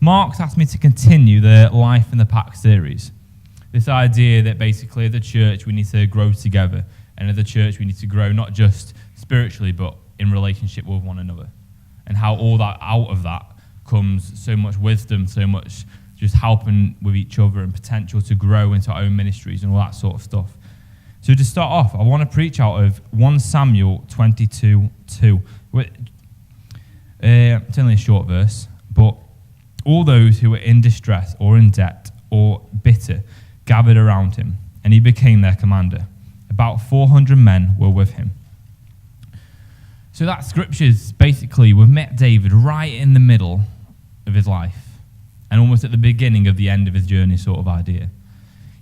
Mark's asked me to continue the Life in the Pack series. This idea that basically as a church we need to grow together, and as a church we need to grow not just spiritually but in relationship with one another. And how all that out of that comes so much wisdom, so much just helping with each other and potential to grow into our own ministries and all that sort of stuff. So to start off, I want to preach out of 1 Samuel 22:2. It's only a short verse, but all those who were in distress or in debt or bitter gathered around him, and he became their commander. About 400 men were with him. So that scripture's basically, we've met David right in the middle of his life, and almost at the beginning of the end of his journey sort of idea.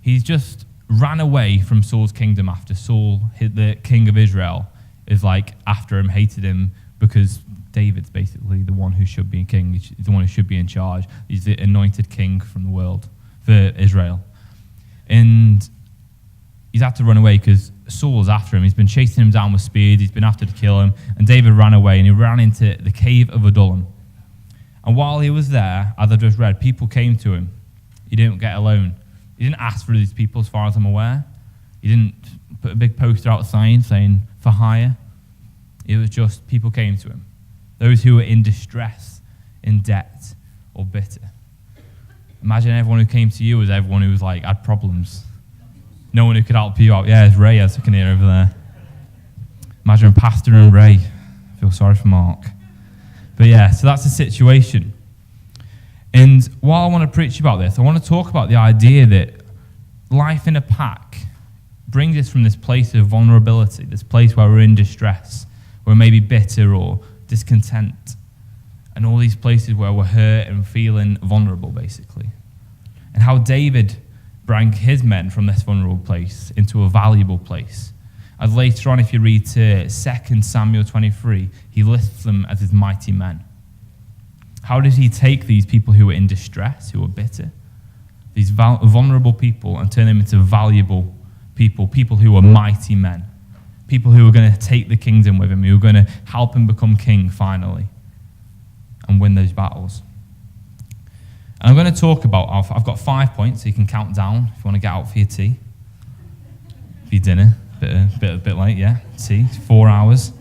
He's just ran away from Saul's kingdom after Saul, the king of Israel, is like after him, hated him, because David's basically the one who should be king. He's the one who should be in charge. He's the anointed king from the world for Israel. And he's had to run away because Saul's after him. He's been chasing him down with spears. He's been after to kill him. And David ran away, and he ran into the cave of Adullam. And while he was there, as I just read, people came to him. He didn't get alone. He didn't ask for these people, as far as I'm aware. He didn't put a big poster outside saying, for hire. It was just people came to him. Those who were in distress, in debt, or bitter. Imagine everyone who came to you was everyone who was like, had problems. No one who could help you out. Yeah, it's Ray, as I can hear over there. Imagine Pastor and Ray. I feel sorry for Mark. But yeah, so that's the situation. And while I want to preach about this, I want to talk about the idea that life in a pack brings us from this place of vulnerability, this place where we're in distress, we're maybe bitter or discontent, and all these places where we're hurt and feeling vulnerable, basically. And how David brought his men from this vulnerable place into a valuable place. As later on, if you read to 2 Samuel 23, he lists them as his mighty men. How did he take these people who were in distress, who were bitter, these vulnerable people, and turn them into valuable people, people who were mighty men, people who were going to take the kingdom with him, who were going to help him become king finally and win those battles. And I'm going to talk about, I've got 5 points, so you can count down if you want to get out for your tea, for your dinner. Bit late, yeah. Tea, 4 hours.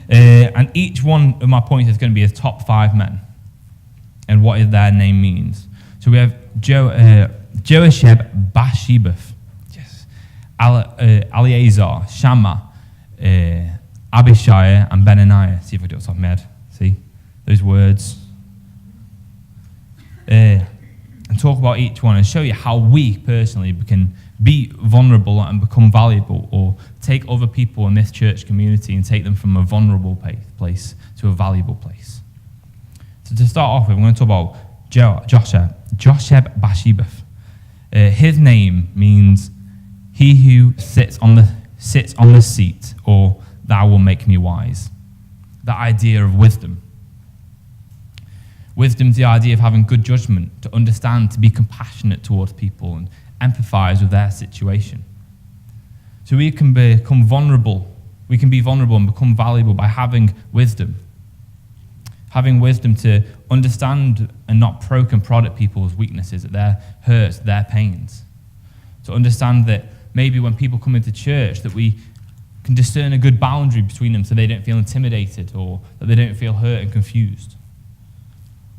And each one of my points is going to be his top 5 men and what their name means. So we have Joasheb Bashebeth, yes, Eleazar, Shammah, Abishai, and Benaniah. See if I do it off the top of my head. See those words. And talk about each one and show you how we personally can be vulnerable and become valuable, or take other people in this church community and take them from a vulnerable place to a valuable place. So to start off with, we're going to talk about Joasheb Bashebeth. His name means he who sits on the seat, or thou will make me wise. The idea of wisdom. Wisdom's the idea of having good judgment, to understand, to be compassionate towards people and empathize with their situation. So we can become vulnerable. We can be vulnerable and become valuable by having wisdom. Having wisdom to understand and not poke and prod at people's weaknesses, at their hurts, their pains. To understand that maybe when people come into church, that we can discern a good boundary between them so they don't feel intimidated or that they don't feel hurt and confused.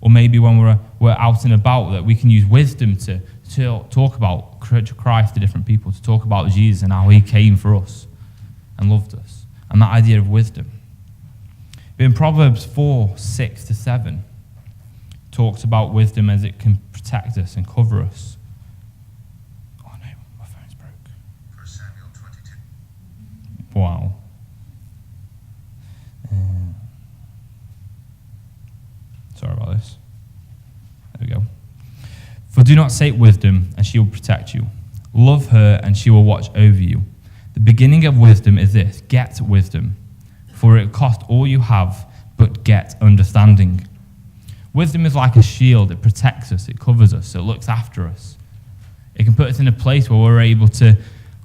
Or maybe when we're out and about, that we can use wisdom to talk about Christ to different people, to talk about Jesus and how he came for us and loved us. And that idea of wisdom. But in Proverbs 4:6-7, talks about wisdom as it can protect us and cover us. Oh no, my phone's broke. 1 Samuel 22. Wow. Sorry about this. There we go. For do not say wisdom, and she will protect you. Love her, and she will watch over you. The beginning of wisdom is this: get wisdom, for it cost all you have, but get understanding. Wisdom is like a shield. It protects us, it covers us, it looks after us. It can put us in a place where we're able to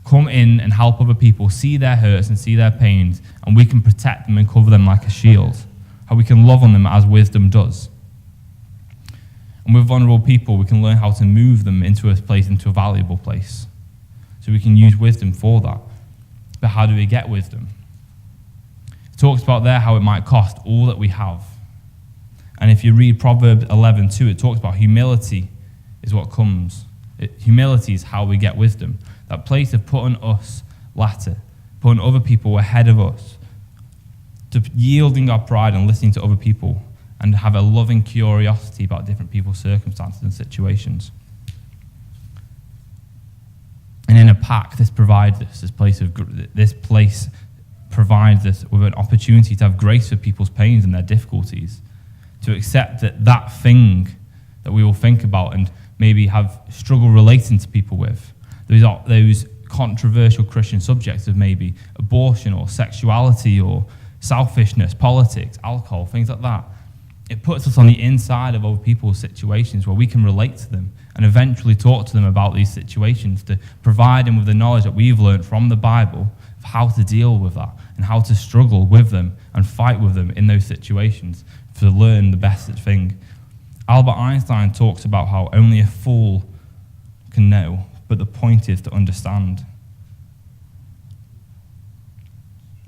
come in and help other people see their hurts and see their pains, and we can protect them and cover them like a shield. How we can love on them as wisdom does. And with vulnerable people, we can learn how to move them into a valuable place. So we can use wisdom for that. But how do we get wisdom? It talks about there how it might cost all that we have. And if you read Proverbs 11:2, it talks about humility is what comes. Humility is how we get wisdom. That place of putting us latter, putting other people ahead of us, to yielding our pride and listening to other people, and have a loving curiosity about different people's circumstances and situations. And in a pack, this provides us this place provides us with an opportunity to have grace for people's pains and their difficulties, to accept that thing that we will think about and maybe have struggle relating to people with. Those controversial Christian subjects of maybe abortion or sexuality or selfishness, politics, alcohol, things like that. It puts us on the inside of other people's situations where we can relate to them and eventually talk to them about these situations, to provide them with the knowledge that we've learned from the Bible of how to deal with that and how to struggle with them and fight with them in those situations to learn the best thing. Albert Einstein talks about how only a fool can know, but the point is to understand.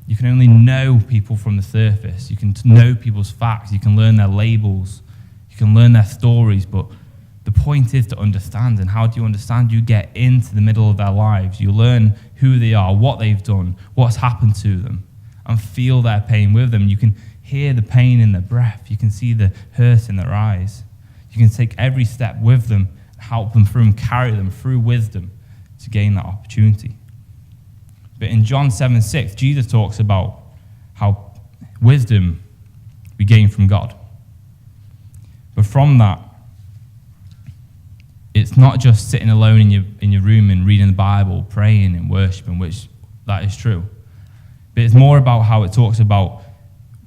You can only know people from the surface. You can know people's facts. You can learn their labels. You can learn their stories. But the point is to understand. And how do you understand? You get into the middle of their lives. You learn who they are, what they've done, what's happened to them, and feel their pain with them. You can hear the pain in their breath. You can see the hurt in their eyes. You can take every step with them, help them through and carry them through wisdom to gain that opportunity. But in John 7:6, Jesus talks about how wisdom we gain from God. But from that, it's not just sitting alone in your room and reading the Bible, praying and worshiping, which that is true. But it's more about how it talks about,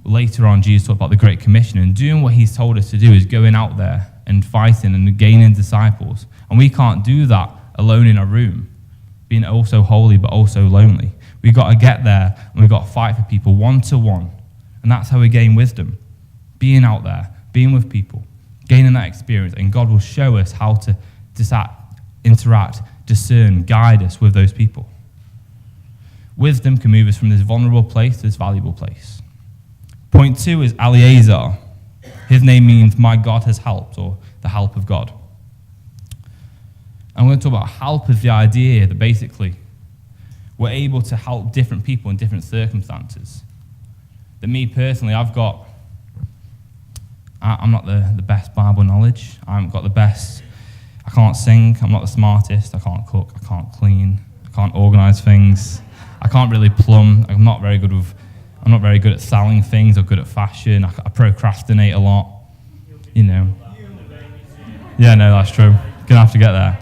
later on, Jesus talked about the Great Commission, and doing what he's told us to do is going out there and fighting and gaining disciples. And we can't do that alone in our room, being also holy but also lonely. We've got to get there and we've got to fight for people one-to-one. And that's how we gain wisdom. Being out there, being with people, gaining that experience. And God will show us how to interact, discern, guide us with those people. Wisdom can move us from this vulnerable place to this valuable place. Point 2 is Eliezer. His name means my God has helped, or the help of God. I'm going to talk about help as the idea that basically we're able to help different people in different circumstances. That me personally, I'm not the best Bible knowledge. I haven't got the best. I can't sing. I'm not the smartest. I can't cook. I can't clean. I can't organize things. I can't really plumb. I'm not very good at selling things or good at fashion. I procrastinate a lot. Yeah, no, that's true. Gonna have to get there.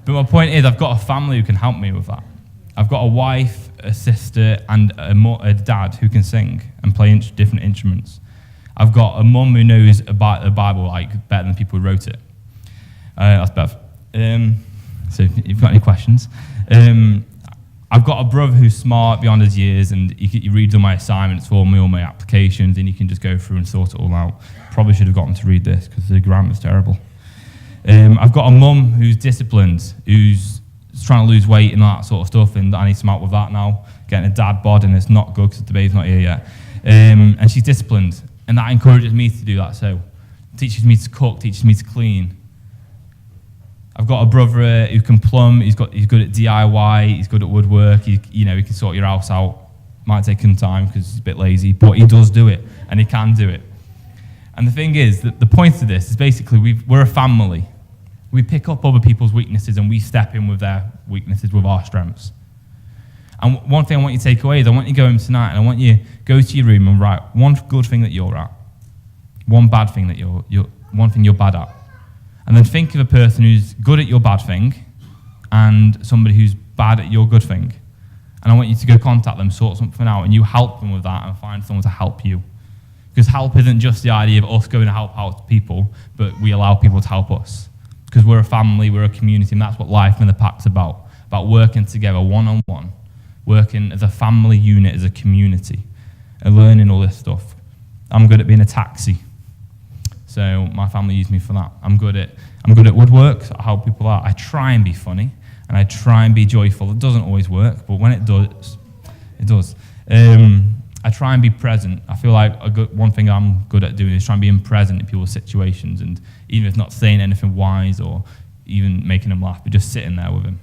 But my point is, I've got a family who can help me with that. I've got a wife, a sister, and a dad who can sing and play different instruments. I've got a mum who knows about the Bible better than the people who wrote it. That's Bev. So if you've got any questions. I've got a brother who's smart beyond his years, and he reads all my assignments for me, all my applications, and he can just go through and sort it all out. Probably should have gotten to read this because the grammar's terrible. I've got a mum who's disciplined, who's trying to lose weight and that sort of stuff, and I need some help with that now. Getting a dad bod, and it's not good because the baby's not here yet. And she's disciplined, and that encourages me to do that. So, teaches me to cook, teaches me to clean. I've got a brother who can plumb. He's good at DIY. He's good at woodwork. He can sort your house out. Might take him time because he's a bit lazy, but he does do it, and he can do it. And the thing is that the point of this is basically we're a family. We pick up other people's weaknesses and we step in with their weaknesses with our strengths. And one thing I want you to take away is I want you to go home tonight and I want you to go to your room and write one good thing that you're at, one bad thing that one thing you're bad at. And then think of a person who's good at your bad thing and somebody who's bad at your good thing. And I want you to go contact them, sort something out, and you help them with that and find someone to help you. Because help isn't just the idea of us going to help out people, but we allow people to help us. Because we're a family, we're a community, and that's what life in the pack's about working together one-on-one, working as a family unit, as a community, and learning all this stuff. I'm good at being a taxi. So So my family used me for that. I'm good at woodwork, so I help people out. I try and be funny, and I try and be joyful. It doesn't always work, but when it does, it does. I try and be present. I feel like one thing I'm good at doing is trying to be present in people's situations, and even if not saying anything wise or even making them laugh, but just sitting there with them.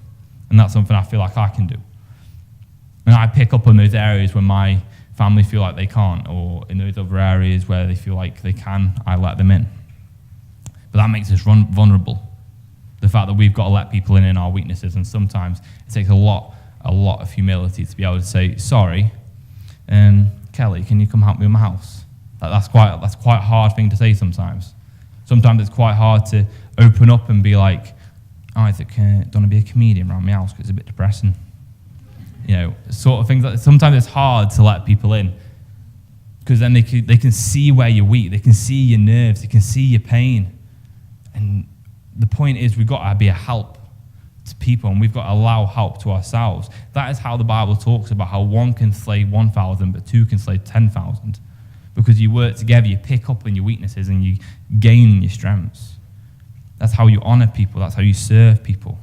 And that's something I feel like I can do. And I pick up on those areas where my family feel like they can't, or in those other areas where they feel like they can, I let them in. But that makes us vulnerable. The fact that we've got to let people in our weaknesses, and sometimes it takes a lot of humility to be able to say, sorry, Kelly, can you come help me with my house? That's quite a hard thing to say sometimes. Sometimes it's quite hard to open up and be like, Isaac, don't want to be a comedian around my house because it's a bit depressing. Sort of things like sometimes it's hard to let people in because then they can see where you're weak, they can see your nerves, they can see your pain. And the point is we've got to be a help to people, and we've got to allow help to ourselves. That is how the Bible talks about how one can slay 1,000, but two can slay 10,000. Because you work together, you pick up on your weaknesses and you gain in your strengths. That's how you honor people, that's how you serve people.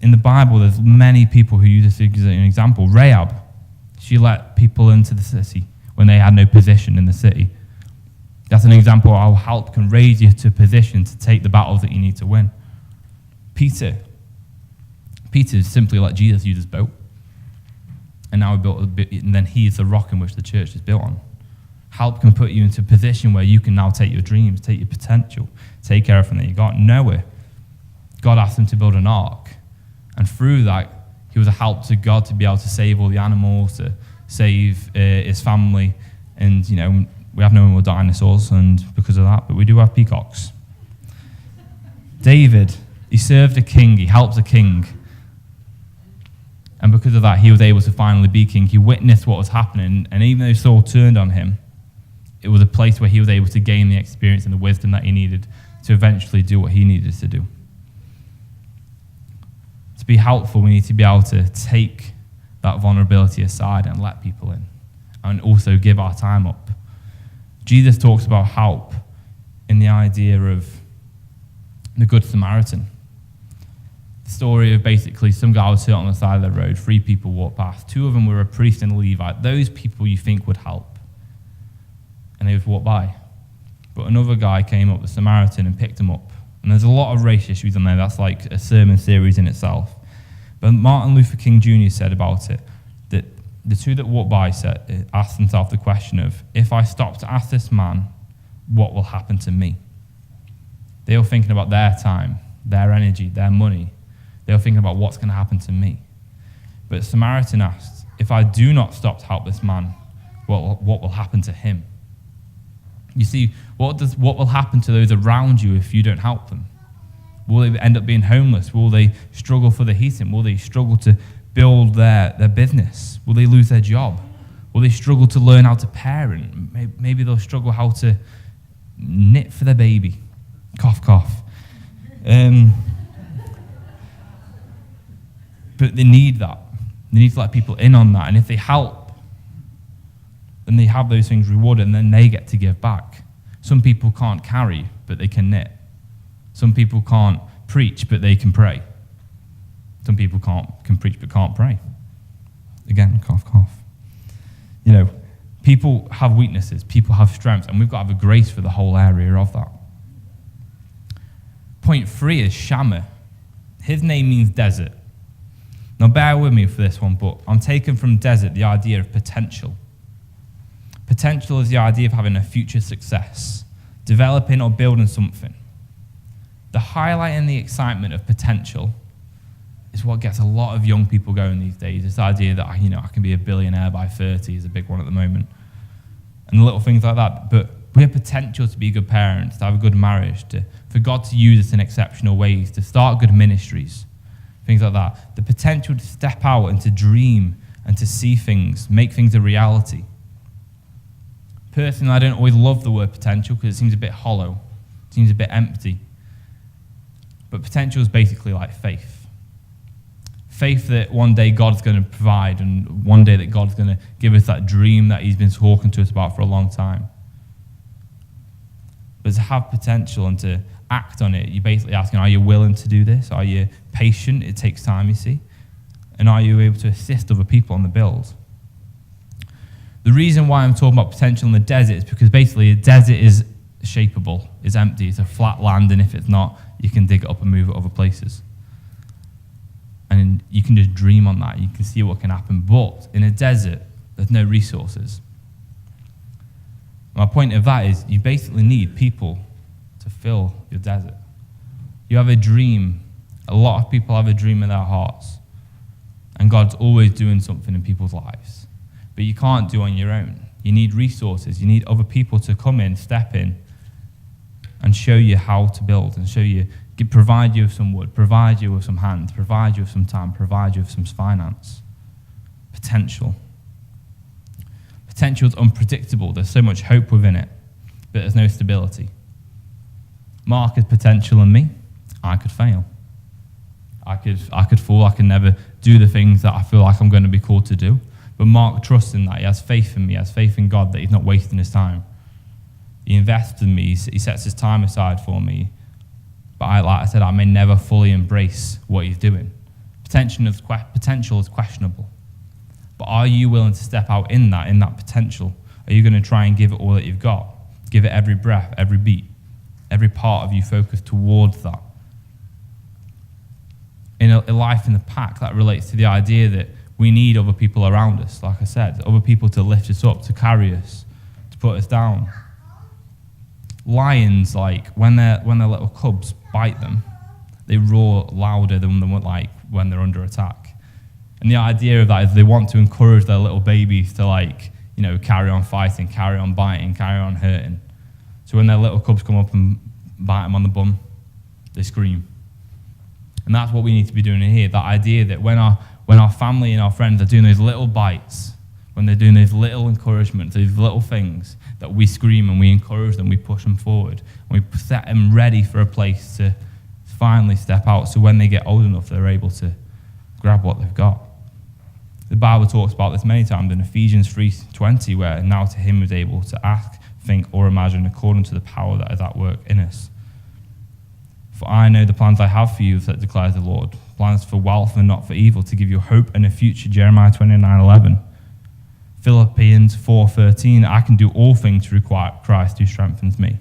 In the Bible, there's many people who use this as an example. Rahab, she let people into the city when they had no position in the city. That's an example of how help can raise you to a position to take the battles that you need to win. Peter simply let Jesus use his boat. And now and then he is the rock in which the church is built on. Help can put you into a position where you can now take your dreams, take your potential, take care of everything that you got. Noah, God asked him to build an ark. And through that, he was a help to God to be able to save all the animals, to save his family. And, we have no more dinosaurs, and because of that, but we do have peacocks. David, he served a king, he helped a king. And because of that, he was able to finally be king. He witnessed what was happening, and even though Saul turned on him, it was a place where he was able to gain the experience and the wisdom that he needed to eventually do what he needed to do. To be helpful, we need to be able to take that vulnerability aside and let people in, and also give our time up. Jesus talks about help in the idea of the Good Samaritan. The story of basically some guy was hurt on the side of the road, 3 people walked past. 2 of them were a priest and a Levite. Those people you think would help. And they would walk by. But another guy came up, the Samaritan, and picked him up. And there's a lot of race issues on there. That's like a sermon series in itself. But Martin Luther King Jr. said about it that the 2 that walked by asked themselves the question of, if I stop to ask this man, what will happen to me? They were thinking about their time, their energy, their money. They were thinking about what's going to happen to me. But the Samaritan asked, if I do not stop to help this man, what will happen to him? You see, what will happen to those around you if you don't help them? Will they end up being homeless? Will they struggle for the heating? Will they struggle to build their business? Will they lose their job? Will they struggle to learn how to parent? Maybe they'll struggle how to knit for their baby. Cough, cough. But they need that. They need to let people in on that. And if they help, then they have those things rewarded, and then they get to give back. Some people can't carry, but they can knit. Some people can't preach, but they can pray. Some people can preach, but can't pray. Again, cough, cough. People have weaknesses, people have strengths, and we've got to have a grace for the whole area of that. Point 3 is Shammah. His name means desert. Now bear with me for this one, but I'm taking from desert the idea of potential. Potential is the idea of having a future success, developing or building something. The highlight and the excitement of potential is what gets a lot of young people going these days. This idea that, I can be a billionaire by 30 is a big one at the moment. And little things like that. But we have potential to be good parents, to have a good marriage, for God to use us in exceptional ways, to start good ministries, things like that. The potential to step out and to dream and to see things, make things a reality. Personally, I don't always love the word potential because it seems a bit hollow. It seems a bit empty. But potential is basically like faith. Faith that one day God's going to provide, and one day that God's going to give us that dream that he's been talking to us about for a long time. But to have potential and to act on it, you're basically asking, are you willing to do this? Are you patient? It takes time, you see. And are you able to assist other people on the build? The reason why I'm talking about potential in the desert is because basically a desert is shapeable, it's empty, it's a flat land, and if it's not, you can dig it up and move it other places. And you can just dream on that, you can see what can happen. But in a desert, there's no resources. My point of that is you basically need people to fill your desert. You have a dream. A lot of people have a dream in their hearts. And God's always doing something in people's lives. But you can't do it on your own. You need resources. You need other people to come in, step in, and show you how to build, and show you, provide you with some wood, provide you with some hands, provide you with some time, provide you with some finance. Potential. Potential is unpredictable. There's so much hope within it, but there's no stability. Mark has potential in me. I could fail. I could fall. I could never do the things that I feel like I'm going to be called to do. But Mark trusts in that. He has faith in me. He has faith in God that he's not wasting his time. He invests in me. He sets his time aside for me. But like I said, I may never fully embrace what he's doing. Potential is questionable. But are you willing to step out in that potential? Are you going to try and give it all that you've got? Give it every breath, every beat, every part of you focused towards that. In a life in the pack, that relates to the idea that we need other people around us, like I said, other people to lift us up, to carry us, to put us down. Lions, like when their little cubs bite them, they roar louder than like when they're under attack. And the idea of that is they want to encourage their little babies to carry on fighting, carry on biting, carry on hurting. So when their little cubs come up and bite them on the bum, they scream. And that's what we need to be doing in here. That idea that when our family and our friends are doing those little bites, when they're doing those little encouragements, these little things, that we scream and we encourage them, we push them forward, and we set them ready for a place to finally step out, so when they get old enough, they're able to grab what they've got. The Bible talks about this many times in Ephesians 3:20, where now to him is able to ask, think, or imagine according to the power that is at work in us. For I know the plans I have for you, that declares the Lord, plans for wealth and not for evil, to give you hope and a future. Jeremiah 29:11. Philippians 4:13, I can do all things through Christ who strengthens me.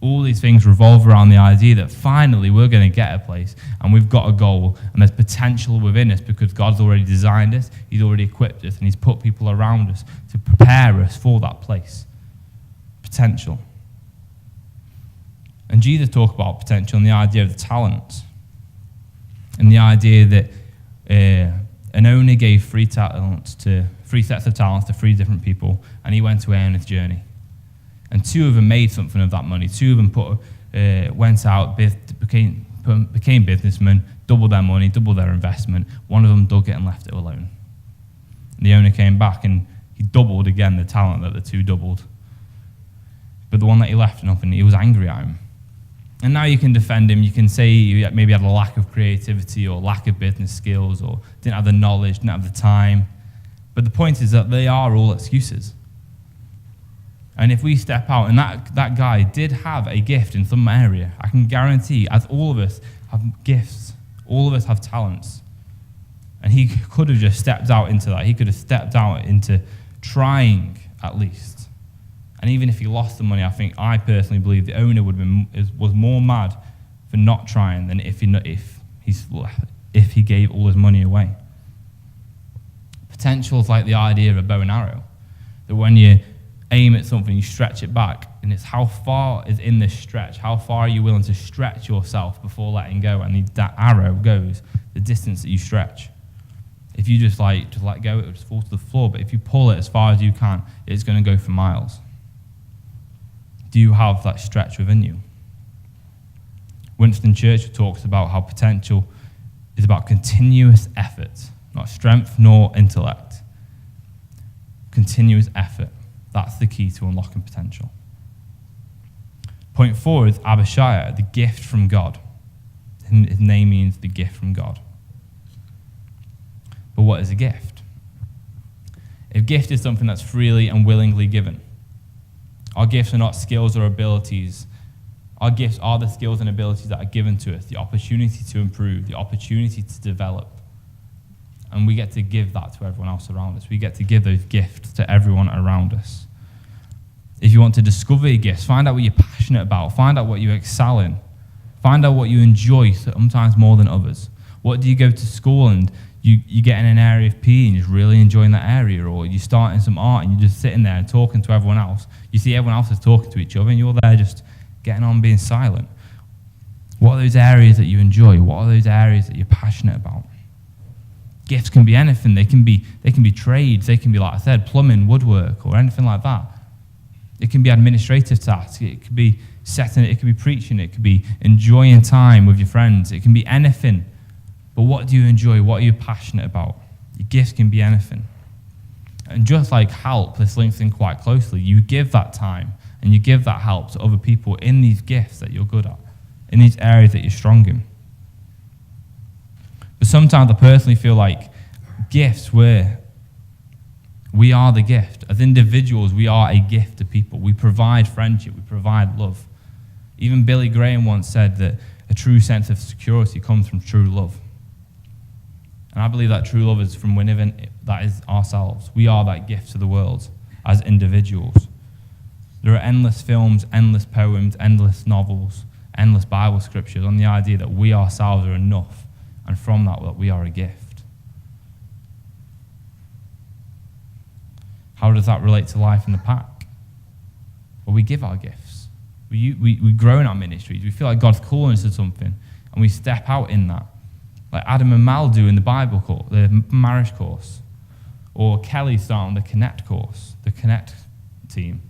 All these things revolve around the idea that finally we're going to get a place and we've got a goal and there's potential within us because God's already designed us, he's already equipped us, and he's put people around us to prepare us for that place. Potential. And Jesus talked about potential and the idea of the talents, and the idea that an owner gave three sets of talents to three different people, and he went away on his journey. And two of them made something of that money. Two of them went out, became businessmen, doubled their money, doubled their investment. One of them dug it and left it alone. And the owner came back and he doubled again the talent that the two doubled. But the one that he left nothing, he was angry at him. And now you can defend him. You can say he maybe had a lack of creativity or lack of business skills or didn't have the knowledge, didn't have the time. But the point is that they are all excuses. And if we step out, and that guy did have a gift in some area, I can guarantee, as all of us have gifts, all of us have talents. And he could have just stepped out into that. He could have stepped out into trying at least. And even if he lost the money, I personally believe the owner was more mad for not trying than if he gave all his money away. Potential is like the idea of a bow and arrow. That when you aim at something, you stretch it back, and it's how far is in this stretch, how far are you willing to stretch yourself before letting go, and that arrow goes the distance that you stretch. If you just let go, it will just fall to the floor, but if you pull it as far as you can, it's going to go for miles. Do you have that stretch within you? Winston Churchill talks about how potential is about continuous effort, not strength nor intellect. Continuous effort. That's the key to unlocking potential. Point 4 is Abishai, the gift from God. His name means the gift from God. But what is a gift? A gift is something that's freely and willingly given. Our gifts are not skills or abilities. Our gifts are the skills and abilities that are given to us, the opportunity to improve, the opportunity to develop. And we get to give that to everyone else around us. We get to give those gifts to everyone around us. If you want to discover your gifts, find out what you're passionate about, find out what you excel in, find out what you enjoy sometimes more than others. What do you go to school and you get in an area of PE and you're just really enjoying that area, or you start in some art and you're just sitting there and talking to everyone else. You see everyone else is talking to each other and you're there just getting on being silent. What are those areas that you enjoy? What are those areas that you're passionate about? Gifts can be anything. They can be trades. They can be, like I said, plumbing, woodwork, or anything like that. It can be administrative tasks. It could be setting. It could be preaching. It could be enjoying time with your friends. It can be anything. But what do you enjoy? What are you passionate about? Your gifts can be anything. And just like help, this links in quite closely. You give that time and you give that help to other people in these gifts that you're good at, in these areas that you're strong in. But sometimes I personally feel like gifts, we are the gift. As individuals, we are a gift to people. We provide friendship. We provide love. Even Billy Graham once said that a true sense of security comes from true love. And I believe that true love is from within, that is ourselves. We are that gift to the world as individuals. There are endless films, endless poems, endless novels, endless Bible scriptures on the idea that we ourselves are enough, and from that we are a gift. How does that relate to life in the pack? Well, we give our gifts. We grow in our ministries. We feel like God's calling us to something, and we step out in that. Like Adam and Mal do in the Bible course, the marriage course. Or Kelly starting the Connect course, the Connect team.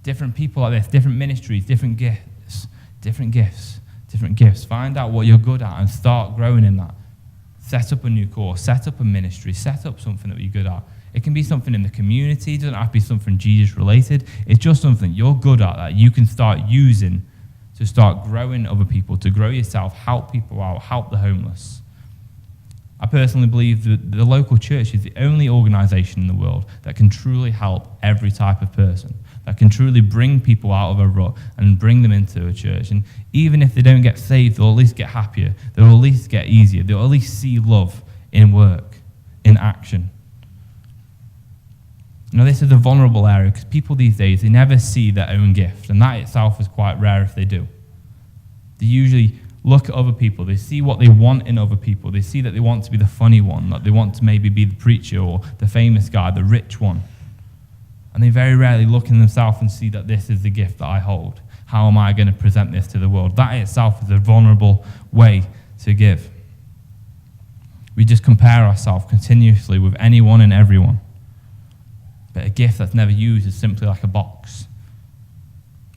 Different people like this, different ministries, different gifts, different gifts, different gifts. Find out what you're good at and start growing in that. Set up a new course, set up a ministry, set up something that you're good at. It can be something in the community, it doesn't have to be something Jesus related. It's just something you're good at that you can start using to start growing other people, to grow yourself, help people out, help the homeless. I personally believe that the local church is the only organisation in the world that can truly help every type of person, that can truly bring people out of a rut and bring them into a church. And even if they don't get saved, they'll at least get happier, they'll at least get easier, they'll at least see love in work, in action. Now, this is a vulnerable area because people these days, they never see their own gift, and that itself is quite rare if they do. They usually look at other people, they see what they want in other people, they see that they want to be the funny one, that they want to maybe be the preacher or the famous guy, the rich one. And they very rarely look in themselves and see that this is the gift that I hold. How am I going to present this to the world? That itself is a vulnerable way to give. We just compare ourselves continuously with anyone and everyone. But a gift that's never used is simply like a box.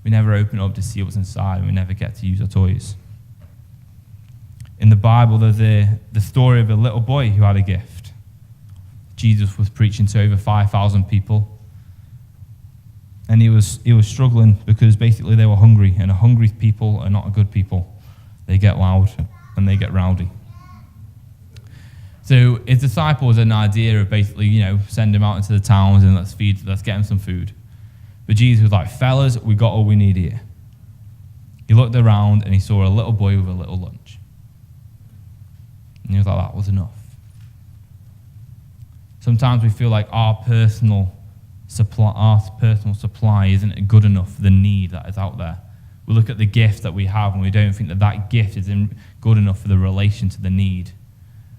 We never open it up to see what's inside, and we never get to use our toys. In the Bible, there's the story of a little boy who had a gift. Jesus was preaching to over 5,000 people. And he was struggling because basically they were hungry, and hungry people are not good people. They get loud and they get rowdy. So his disciples had an idea of basically, send him out into the towns and let's get him some food. But Jesus was like, fellas, we got all we need here. He looked around and he saw a little boy with a little lunch. And he was like, that was enough. Sometimes we feel like our personal supply isn't good enough for the need that is out there. We look at the gift that we have and we don't think that gift isn't good enough for the relation to the need.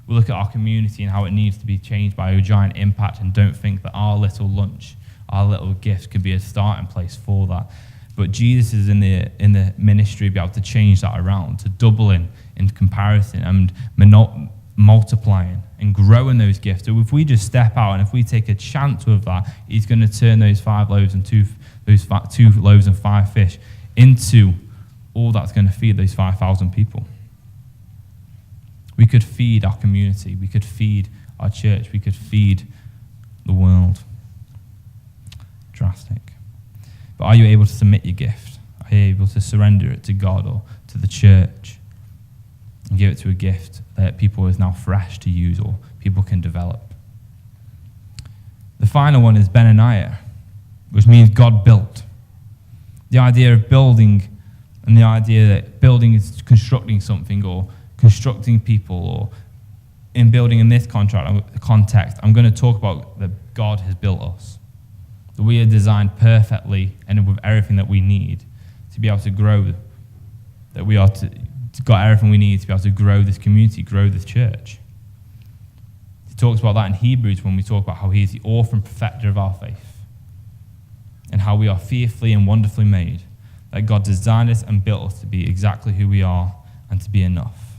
We look at our community and how it needs to be changed by a giant impact and don't think that our little lunch, our little gift could be a starting place for that. But Jesus is in the ministry to be able to change that around, to double in comparison and multiplying and growing those gifts. So if we just step out and if we take a chance with that, he's going to turn those 5 loaves and 2 loaves and 5 fish into all that's going to feed those 5,000 people. We could feed our community. We could feed our church. We could feed the world. Drastic. But are you able to submit your gift? Are you able to surrender it to God or to the church and give it to a gift that people is now fresh to use or people can develop. The final one is Benaniah, which means God built. The idea of building and the idea that building is constructing something or constructing people, or in building in this context, I'm going to talk about that God has built us. That we are designed perfectly and with everything that we need to be able to grow. That we are got everything we need to be able to grow this community, grow this church. He talks about that in Hebrews when we talk about how he is the author and perfecter of our faith, and how we are fearfully and wonderfully made, that God designed us and built us to be exactly who we are and to be enough.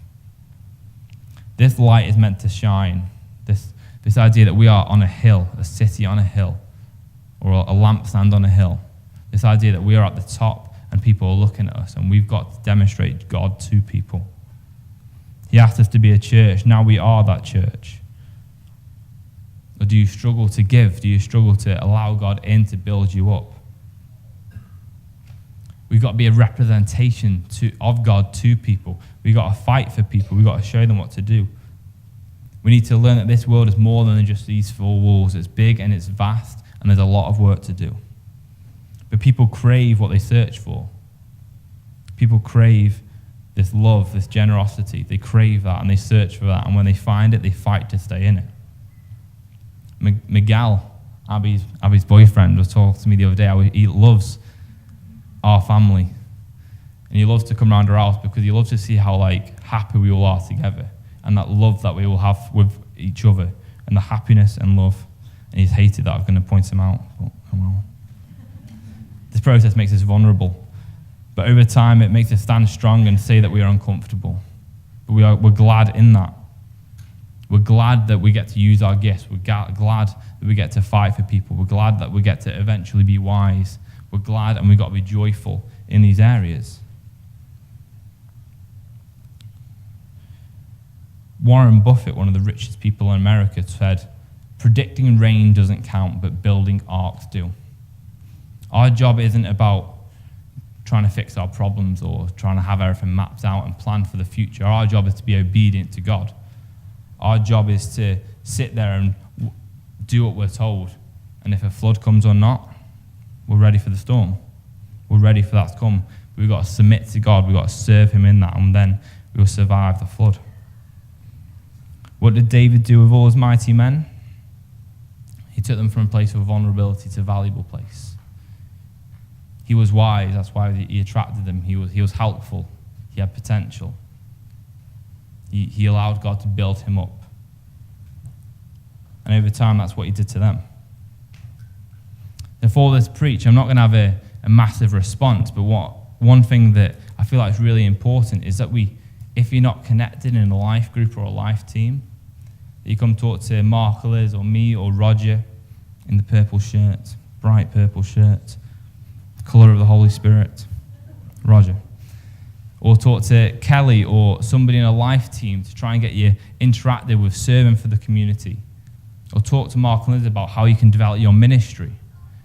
This light is meant to shine, this idea that we are on a hill, a city on a hill, or a lampstand on a hill, this idea that we are at the top and people are looking at us, and we've got to demonstrate God to people. He asked us to be a church. Now we are that church. Or do you struggle to give? Do you struggle to allow God in to build you up? We've got to be a representation of God to people. We've got to fight for people. We've got to show them what to do. We need to learn that this world is more than just these four walls. It's big and it's vast, and there's a lot of work to do. But people crave what they search for. People crave this love, this generosity. They crave that and they search for that. And when they find it, they fight to stay in it. Miguel, Abby's boyfriend, was talking to me the other day how he loves our family. And he loves to come around our house because he loves to see how happy we all are together. And that love that we all have with each other. And the happiness and love. And he's hated that I'm going to point him out. But, oh well. This process makes us vulnerable, but over time it makes us stand strong and say that we are uncomfortable. But we're glad in that. We're glad that we get to use our gifts. We're glad that we get to fight for people. We're glad that we get to eventually be wise. We're glad, and we've got to be joyful in these areas. Warren Buffett, one of the richest people in America, said, "Predicting rain doesn't count, but building arcs do." Our job isn't about trying to fix our problems or trying to have everything mapped out and planned for the future. Our job is to be obedient to God. Our job is to sit there and do what we're told. And if a flood comes or not, we're ready for the storm. We're ready for that to come. We've got to submit to God. We've got to serve him in that, and then we will survive the flood. What did David do with all his mighty men? He took them from a place of vulnerability to a valuable place. He was wise, that's why he attracted them. He was helpful. He had potential. He allowed God to build him up. And over time, that's what he did to them. And for this preach, I'm not going to have a massive response, but one thing that I feel like is really important is that if you're not connected in a life group or a life team, that you come talk to Mark or Liz or me or Roger in the purple shirt, bright purple shirt, colour of the Holy Spirit, Roger. Or talk to Kelly or somebody in a life team to try and get you interactive with serving for the community. Or talk to Mark and Liz about how you can develop your ministry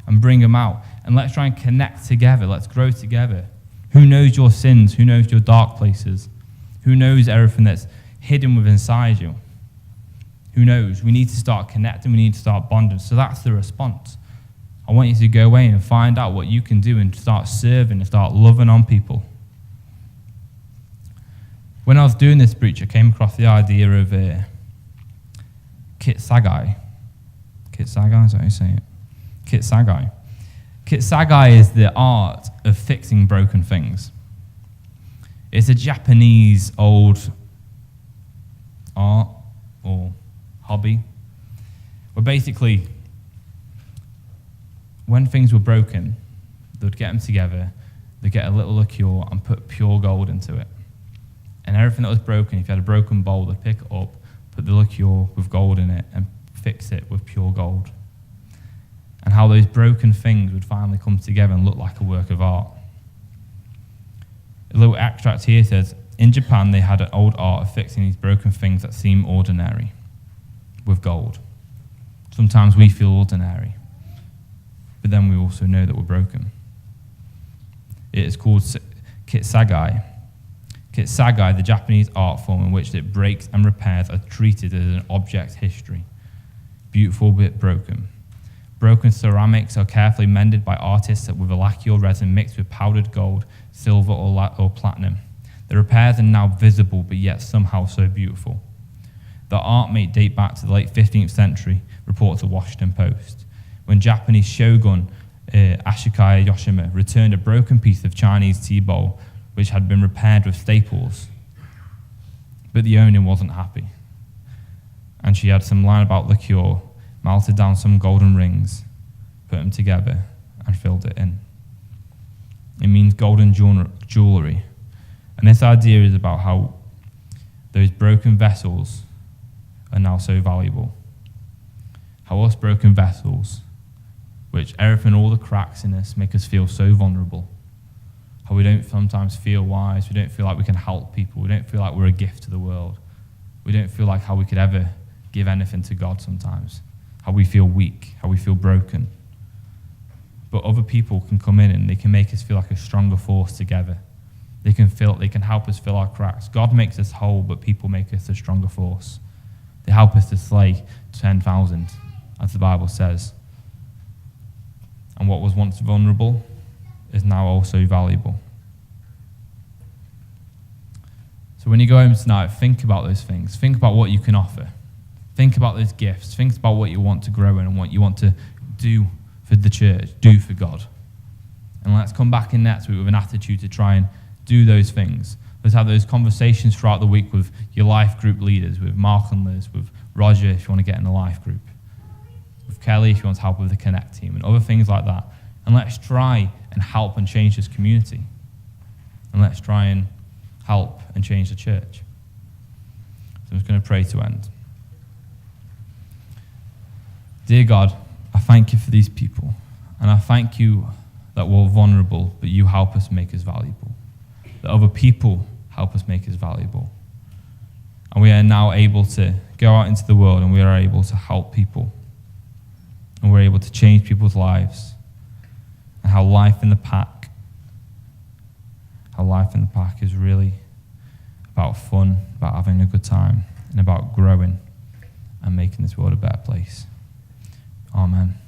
and bring them out. And let's try and connect together. Let's grow together. Who knows your sins? Who knows your dark places? Who knows everything that's hidden within inside you? Who knows? We need to start connecting. We need to start bonding. So that's the response. I want you to go away and find out what you can do and start serving and start loving on people. When I was doing this preach, I came across the idea of Kit Sagai. Kit Sagai, is that how you say it? Kit Sagai. Kit Sagai is the art of fixing broken things. It's a Japanese old art or hobby where basically when things were broken, they would get them together, they'd get a little liqueur and put pure gold into it. And everything that was broken, if you had a broken bowl, they'd pick it up, put the liqueur with gold in it and fix it with pure gold. And how those broken things would finally come together and look like a work of art. A little extract here says, in Japan they had an old art of fixing these broken things that seem ordinary with gold. Sometimes we feel ordinary, but then we also know that we're broken. It is called Kit Sagai. Kitsagai, the Japanese art form in which it breaks and repairs, are treated as an object history. Beautiful but broken. Broken ceramics are carefully mended by artists with a lacquer resin mixed with powdered gold, silver, or platinum. The repairs are now visible, but yet somehow so beautiful. The art may date back to the late 15th century, reports the Washington Post, when Japanese shogun Ashikaga Yoshima returned a broken piece of Chinese tea bowl which had been repaired with staples. But the owner wasn't happy, and she had some line about liqueur, melted down some golden rings, put them together, and filled it in. It means golden jewellery. And this idea is about how those broken vessels are now so valuable. How us broken vessels, which everything, all the cracks in us, make us feel so vulnerable. How we don't sometimes feel wise, we don't feel like we can help people, we don't feel like we're a gift to the world. We don't feel like how we could ever give anything to God sometimes. How we feel weak, how we feel broken. But other people can come in and they can make us feel like a stronger force together. They can help us fill our cracks. God makes us whole, but people make us a stronger force. They help us to slay 10,000, as the Bible says. And what was once vulnerable is now also valuable. So when you go home tonight, think about those things. Think about what you can offer. Think about those gifts. Think about what you want to grow in and what you want to do for the church, do for God. And let's come back in next week with an attitude to try and do those things. Let's have those conversations throughout the week with your life group leaders, with Mark and Liz, with Roger if you want to get in the life group, with Kelly if you want to help with the Connect team, and other things like that. And let's try and help and change this community. And let's try and help and change the church. So I'm just going to pray to end. Dear God, I thank you for these people. And I thank you that we're vulnerable, but you help us make us valuable. That other people help us make us valuable. And we are now able to go out into the world and we are able to help people. And we're able to change people's lives. And how life in the pack is really about fun, about having a good time, and about growing and making this world a better place. Amen.